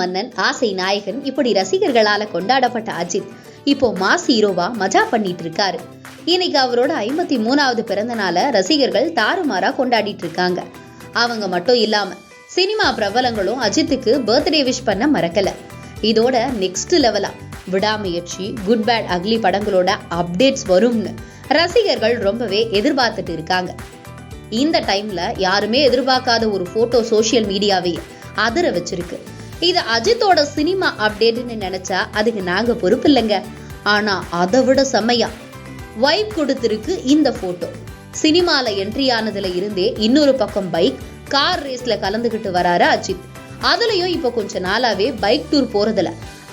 மன்னன், ஆசை நாயகன், இப்படி ரசிகர்களால கொண்டாடப்பட்ட அஜித் இப்போ மாஸ் ஹீரோவா மஜா பண்ணிட்டு இருக்காரு. இன்னைக்கு அவரோட 53வது பிறந்த நாளை ரசிகர்கள் தாறுமாறா கொண்டாடிட்டு இருக்காங்க. அவங்க மட்டும் இல்லாம சினிமா பிரபலங்களும் அஜித்துக்கு பர்த்டே விஷ் பண்ண மறக்கல. இதோட நெக்ஸ்ட் லெவலா விடாமுயற்சி, குட் பேட் அக்லி படங்களோட அப்டேட்ஸ் வரும்னு ரசிகர்கள் ரொம்பவே எதிர்பார்த்துட்டு இருக்காங்க. இந்த டைம்ல யாருமே எதிர்பார்க்காத ஒரு போட்டோ சோசியல் மீடியாவே அதிர வச்சிருக்கு. இது அஜித்தோட சினிமா அப்டேட்னு நினைச்சா அதுக்கு நாங்க பொறுப்பு இல்லைங்க. ஆனா அதை விட செம்மையா வைப் கொடுத்திருக்கு இந்த போட்டோ. சினிமால என்ட்ரி ஆனதுல இருந்தே இன்னொரு பக்கம் பைக், கார் ரேஸ்ல கலந்துகிட்டு வராரு அஜித். அதுலயும் இப்ப கொஞ்ச நாளாவே பைக் டூர் போறதுல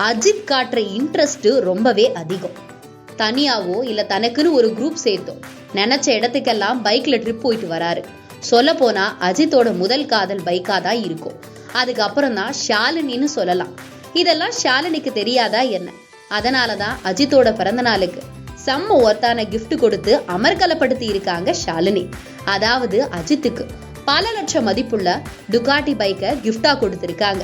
அஜித் காட்டுற இன்ட்ரெஸ்ட் ரொம்பவே அதிகம். தனியாவோ இல்ல தனக்குன்னு ஒரு குரூப் சேர்த்தோ நினைச்ச இடத்துக்கெல்லாம் பைக்ல ட்ரிப் போயிட்டு வராரு. சொல்ல போனா அஜித்தோட முதல் காதல் பைக்கா தான் இருக்கும். அதுக்கப்புறம் தான் ஷாலினின்னு சொல்லலாம். இதெல்லாம் ஷாலினிக்கு தெரியாதா என்ன? அதனாலதான் அஜித்தோட பிறந்த நாளுக்கு செம்ம ஒர்த்தான கிஃப்ட் கொடுத்து அமர்கலப்படுத்தி இருக்காங்க ஷாலினி. அதாவது அஜித்துக்கு பல லட்சம் மதிப்புள்ள டுகாட்டி பைக்கை கிஃப்டா கொடுத்திருக்காங்க.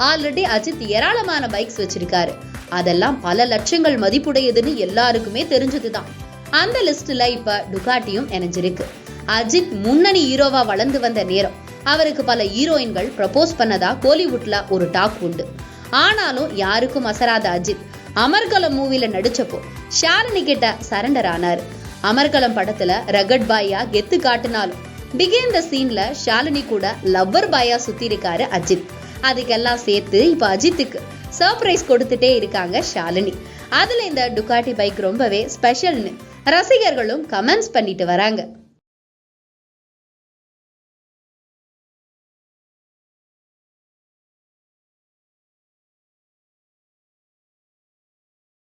ஆல்ரெடி அஜித் ஏராளமான பைக்ஸ் வச்சிருக்காரு. அதெல்லாம் பல லட்சங்கள் மதிப்புடையதுன்னு எல்லாருக்குமே தெரிஞ்சதுதான். அந்த லிஸ்ட்ல இப்ப டுகாட்டியும் இணைஞ்சிருக்கு. அஜித் முன்னணி ஹீரோவா வளர்ந்து வந்த நேரம் அவருக்கு பல ஹீரோயின்கள் ப்ரப்போஸ் பண்ணதா கோலிவுட்ல ஒரு டாக் உண்டு. ஆனாலும் யாருக்கும் அசராத அஜித் அமர்கலம் மூவில நடிச்சப்போ ஷாலினி கிட்ட சரண்டர் ஆனாரு. அமர்கலம் படத்துல ரகட் பாயா கெத்து காட்டினாலும் பிகின் த சீன்ல ஷாலினி கூட லவ்வர் பாயா சுத்தி இருக்காரு அஜித். அதுக்கெல்லாம் சேர்த்து இப்ப அஜித்துக்கு சர்ப்ரைஸ் கொடுத்துட்டே இருக்காங்க ஷாலினி. அதுல இந்த டுகாட்டி பைக் ரொம்பவே ஸ்பெஷல்னு ரசிகர்களும் கமெண்ட்ஸ் பண்ணிட்டு வராங்க.